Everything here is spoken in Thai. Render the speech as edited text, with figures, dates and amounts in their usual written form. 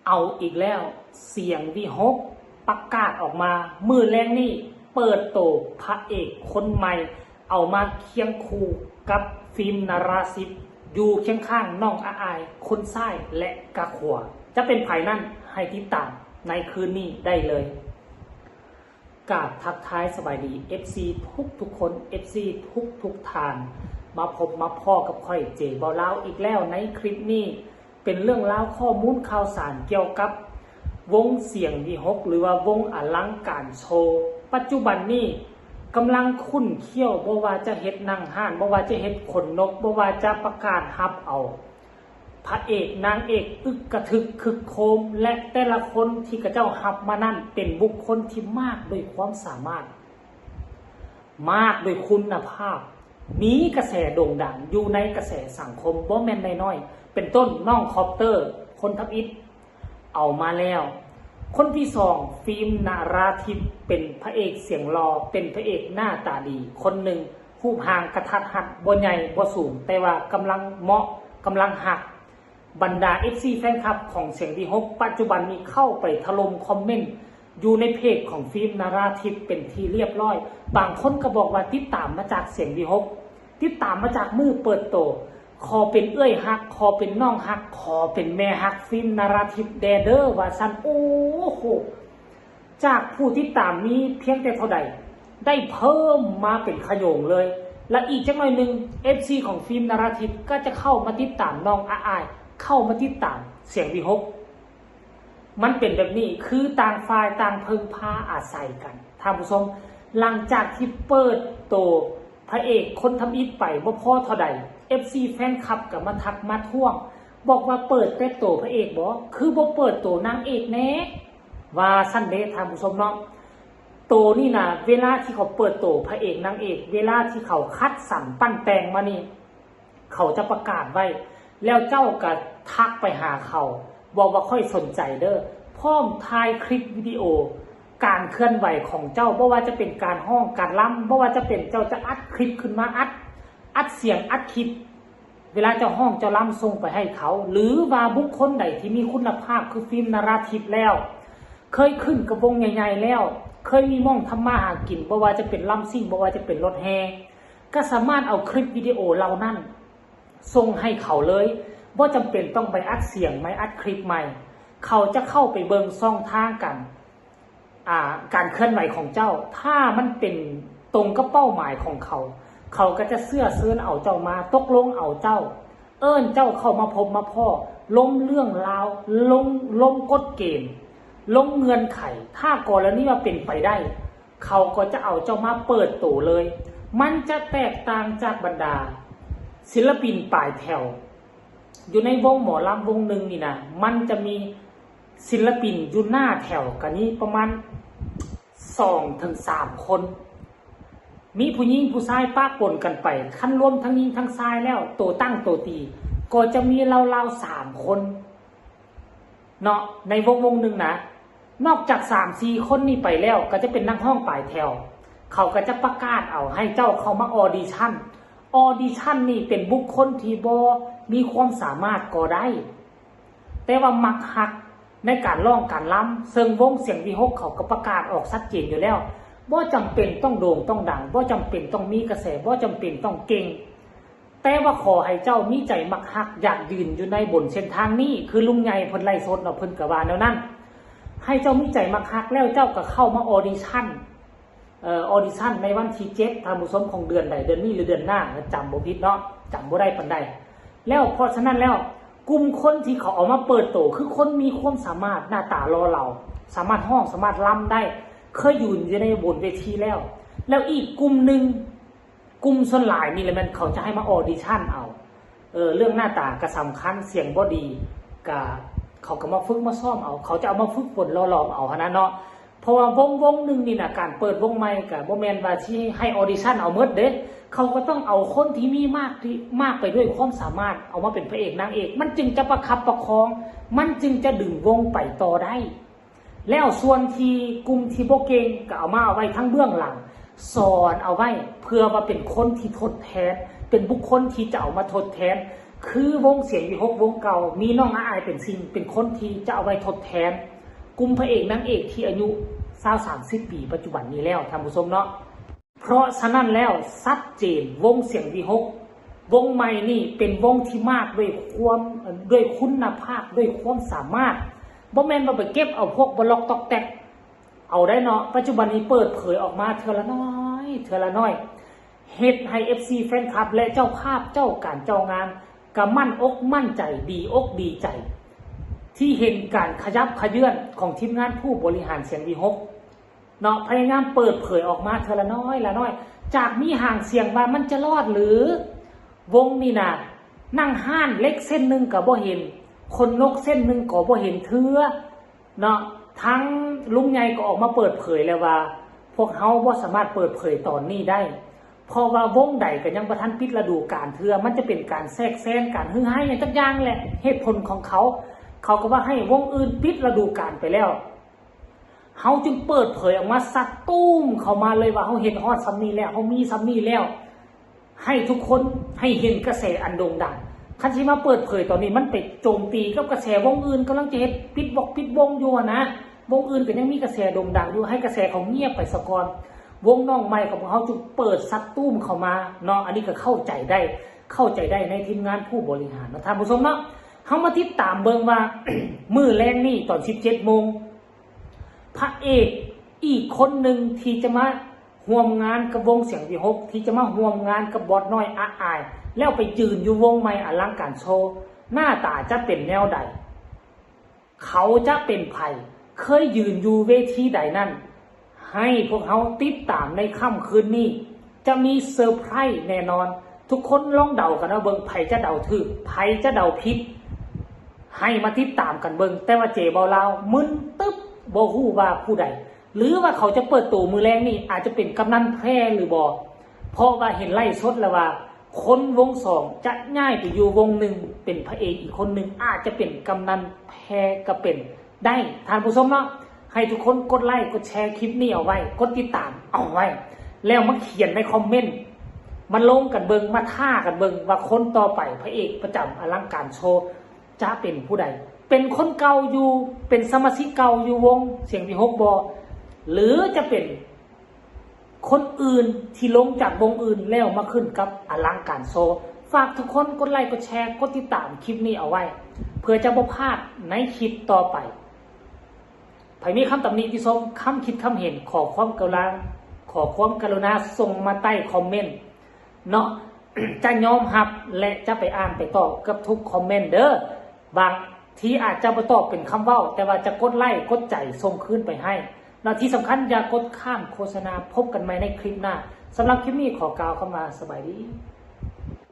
เอาอีกแล้วเสียงวิหกประกาศออกมามือแรงนี่เปิดโตพระเอกคนใหม่เอามาเคียงคู่กับฟิล์มนาราศิษย์อยู่เคียงข้างน้องอายคนซ้ายและกะขวจะเป็นไผ่นั่นให้ติดตามในคืนนี้ได้เลยกราบทักทายสบายดี FC ทุกคน FC ทุกทางมาพบมาพ่อกับค่อยเจบ่าวลาวอีกแล้วในคลิปนี้เป็นเรื่องราวข้อมูลข่าวสารเกี่ยวกับวงเสียงวิหกหรือว่าวงอลังการโชว์ปัจจุบันนี้กำลังคุ้นเขี้ยวบ่ว่าจะเฮ็ดนั่งห้านบ่ว่าจะเฮ็ดขนนกบ่ว่าจะประกาศฮับเอาพระเอกนางเอกอึกกระทึกคึกโคมและแต่ละคนที่กระเจ้าฮับมานั่นเป็นบุคคลที่มากด้วยความสามารถมากด้วยคุณภาพมีกระแสโด่งดังอยู่ในกระแสสังคมบ่แม่นน้อยๆเป็นต้นน้องคอปเตอร์คนทับอิฐเอามาแล้วคนที่สองฟิล์มนาราธิปเป็นพระเอกเสียงหล่อเป็นพระเอกหน้าตาดีคนหนึ่งรูปห่างกระทัดหัดบ่ใหญ่บ่สูงแต่ว่ากำลังเหมาะกำลังหักบรรดา FC แฟนคลับของเสียงวิหกปัจจุบันนี้เข้าไปถล่มคอมเมนต์อยู่ในเพจของฟิล์มนาราธิปเป็นที่เรียบร้อยบางคนก็บอกว่าติดตามมาจากเสียงวิหกติดตามมาจากมือเปิดโตขอเป็นเอื้อยฮักขอเป็นน้องฮักขอเป็นแม่ฮักฟิล์มนาราธิปแดเดอร์ว่าซันโอ้โหจากผู้ติดตามนี้เพียงแต่เท่าใดได้เพิ่มมาเป็นขโยงเลยและอีกจังหน่อยหนึ่ง FC ของฟิล์มนาราธิปก็จะเข้ามาติดตามน้องอายเข้ามาติดตามเสียงวิหกมันเป็นแบบนี้คือต่างฝ่ายต่างพึ่งพาอาศัยกันท่านผู้ชมหลังจากที่เปิดโตพระเอกคนทำอิฐไปบ่พอเท่าใด FC แฟนคลับกับมาทักมาท่วงบอกว่าเปิดแต่โตพระเอกบ่คือบ่เปิดโตนางเอกแน่ว่าสั้นเด้ท่านผู้ชมเนาะโตนี่นะเวลาที่เขาเปิดโตพระเอกนางเอกเวลาที่เขาคัดสรรปั้นแต่งมานี่เขาจะประกาศไว้แล้วเจ้าก็ทักไปหาเขาบอกว่าค่อยสนใจเด้อพร้อมถ่ายคลิปวิดีโอการเคลื่อนไหวของเจ้าบ่ว่าจะเป็นการห้องการล้ำบ่ว่าจะเป็นเจ้าจะอัดคลิปขึ้นมาอัดเสียงอัดคลิปเวลาเจ้าห้องเจ้าล้ำส่งไปให้เขาหรือว่าบุคคลใดที่มีคุณภาพคือฟิล์มนาราธิปแล้วเคยขึ้นกระวงใหญ่ๆแล้วเคยมีม่องทำมาหากินบ่ว่าจะเป็นล้ำซิ่งบ่ว่าจะเป็นรถแฮก็สามารถเอาคลิปวิดีโอเหล่านั้นส่งให้เขาเลยว่าจำเป็นต้องไปอัดเสียงไหมอัดคลิปใหม่เขาจะเข้าไปเบิงซ่องทางกันการเคลื่อนไหวของเจ้าถ้ามันเป็นตรงกับเป้าหมายของเขาเขาก็จะเสื้อเสื้อเอาเจ้ามาตกลงเอาเจ้าเอิ้นเจ้าเข้ามาพบมาพ่อล้มเรื่องราวล้มกฎเกณฑ์ล้มเงื่อนไขถ้ากรณีว่าเป็นไปได้เขาก็จะเอาเจ้ามาเปิดโตเลยมันจะแตกต่างจากบรรดาศิลปินปลายแถวอยู่ในวงหมอลำวงหนึ่งนี่นะมันจะมีศิลปินอยู่หน้าแถวกันนี้ประมาณ2-3 คนมีผู้หญิงผู้ชายป้าปนกันไปขั้นรวมทั้งหญิงทั้งชายแล้วโตตั้งโตตีก็จะมีราวๆ3 คนเนาะในวงหนึ่งนะนอกจาก3-4 คนนี่ไปแล้วก็จะเป็นนักห้องปลายแถวเขาก็จะประกาศเอาให้เจ้าเข้ามาออดิชั่นนี่เป็นบุคคลที่บ่มีความสามารถก็ได้แต่ว่ามักฮักในการร้องการล้ำเซิงวงเสียงวิหกเขาก็ประกาศออกชัดเจนอยู่แล้วบ่จำเป็นต้องโด่งต้องดังบ่จำเป็นต้องมีกระแสบ่จำเป็นต้องเก่งแต่ว่าขอให้เจ้ามีใจมักฮักอยากยืนอยู่ในบนเส้นทางนี้คือลุงใหญ่เพิ่นไล่สดเนาะเพิ่นก็ว่าแนวนั้นให้เจ้ามีใจมักฮักแล้วเจ้าก็เข้ามาออดิชั่นในวันที่7ท่านผู้ชมของเดือนใดเดือนนี้หรือเดือนหน้าจำบ่ผิดเนาะจำบ่ได้ปานใดแล้วเพราะฉะนั้นแล้วกลุ่มคนที่เขาออกมาเปิดโตคือคนมีความสามารถหน้าตารอเราสามารถห้องสามารถล้ำได้เคยอยู่ในบนเวทีแล้วอีกกลุ่มหนึ่งกลุ่มส่วนหลายนี่แหละมันเขาจะให้มาออดิชั่นเอาเรื่องหน้าตาก็สำคัญเสียงบ่ดีก็เขาก็มาฝึกมาซ่อมเอาเขาจะเอามาฝึกฝนรอเอาขนาดเนาะเพราะว่าวงหนึ่งนี่นะการเปิดวงใหม่กับโมเมนต์ว่าที่ให้ออดิชั่นเอาเมิดเด้เขาก็ต้องเอาคนที่มีมากไปด้วยความสามารถเอามาเป็นพระเอกนางเอกมันจึงจะประคับประคองมันจึงจะดึงวงไปต่อได้แล้วส่วนที่กลุ่มที่โบเก่งก็เอามาเอาไว้ทั้งเบื้องหลังสอนเอาไว้เพื่อว่าเป็นคนที่ทดแทนเป็นบุคคลที่จะเอามาทดแทน คือวงเสียงวีหกวงเก่ามีน้องอาอายเป็นสิ่งเป็นคนที่จะเอาไว้ทดแทนกลุ่มพระเอกนางเอกที่อายุ20-30 ปีปัจจุบันนี้แล้วท่านผู้ชมเนาะเพราะฉะนั้นแล้วชัดเจนวงเสียงวีหกวงใหม่นี่เป็นวงที่มากด้วยคุณภาพด้วยความสามารถบ่แม่นว่าไปเก็บเอาพวกบล็อกตอกแตกเอาได้เนาะปัจจุบันนี้เปิดเผยออกมาเทื่อละน้อยเฮ็ดให้ FC แฟนคลับและเจ้าภาพเจ้าการเจ้างานก็มั่นอกมั่นใจดีอกดีใจที่เห็นการขยับขยื่นของทีมงานผู้บริหารเสียงวีหกเนาะพยายามเปิดเผยออกมาเทื่อละน้อยจากมีห่างเสียงว่ามันจะรอดหรือวงนี่น่ะนั่งห้านเล็กเส้นหนึ่งก็บ่เห็นคนนกเส้นหนึ่งก็บ่เห็นเทื่อเนาะทั้งลุงใหญ่ก็ออกมาเปิดเผยแล้วว่าพวกเขาบ่สามารถเปิดเผยตอนนี้ได้เพราะว่าวงใดก็ยังบ่ทันปิดฤดูกาลเทื่อมันจะเป็นการแทรกแซงการฮือฮาอย่างจักอย่างแหละเหตุผลของเขาก็ว่าให้วงอื่นปิดฤดูกาลไปแล้วเขาจึงเปิดเผยออกมาสัดตุ้มเข้ามาเลยว่าเขาเห็นฮอดซัมนี่แล้วเขามีซัมนี่แล้วให้ทุกคนให้เห็นกระแสอันโด่งดังคันที่มาเปิดเผยตอนนี้มันไปโจมตีกับกระแสวงอื่นกำลังจะเฮ็ดปิดวงอยู่นะวงอื่นก็ยังมีกระแสโด่งดังอยู่ให้กระแสเขาเงียบไปซะก่อนวงน้องใหม่ของเขาจึงเปิดซัดตุ้มเข้ามาเนาะอันนี้ก็เข้าใจได้ในทีมงานผู้บริหารนะท่านผู้ชมเนาะเขามาติดตามเบิ่งว่า มื้อแรงนี่ตอน 17 โมงพระเอกอีกคนหนึ่งที่จะมาร่วมงานกับวงเสียงวีหกที่จะมาร่วมงานกับบอสน้อยอาอายแล้วไปยืนอยู่วงใหม่อลังการโชว์หน้าตาจะเป็นแนวใดเขาจะเป็นไผเคยยืนอยู่เวทีใดนั่นให้พวกเขาติดตามในค่ำคืนนี้จะมีเซอร์ไพรส์แน่นอนทุกคนลองเดากันนะเบิ่งไผจะเดาถูกไผจะเดาผิดให้มาติดตามกันเบิ่งแต่ว่าเจเบาลาวมึนตึ๊บบ่ฮู้ว่าผู้ใดหรือว่าเขาจะเปิดตัวมือแรงนี่อาจจะเป็นกำนันแพร่หรือบ่เพราะว่าเห็นไล่สดแล้วว่าคนวงสองจะง่ายไปอยู่วงหนึ่งเป็นพระเอกอีกคนหนึ่งอาจจะเป็นกำนันแพร่ก็เป็นได้ท่านผู้ชมเนาะให้ทุกคนกดไลค์กดแชร์คลิปนี้เอาไว้กดติดตามเอาไว้แล้วมาเขียนในคอมเมนต์มันลงกันเบิงมาท่ากันเบิงว่าคนต่อไปพระเอกประจำอลังการโชว์จะเป็นผู้ใดเป็นคนเก่าอยู่เป็นสมาชิกเก่าอยู่วงเสียงวีหกบอหรือจะเป็นคนอื่นที่ลงจากวงอื่นแล้วมาขึ้นกับอลังการโชว์ฝากทุกคนกดไลค์กดแชร์กดติดตามคลิปนี้เอาไว้เพื่อจะบ่พลาดในคลิปต่อไปใครมีคำตำหนิที่ชมคำคิดคำเห็นขอความกรุณาส่งมาใต้คอมเมนต์เนาะ จะยอมรับและจะไปอ่านไปตอบกับทุกคอมเมนต์เด้อบางทีอาจจะบ่ตอบเป็นคำเว้าแต่ว่าจะกดไลค์กดใจส่งคืนไปให้และที่สำคัญอย่ากดข้ามโฆษณาพบกันใหม่ในคลิปหน้าสำหรับคลิปนี้ขอกล่าวคำว่าสบายดี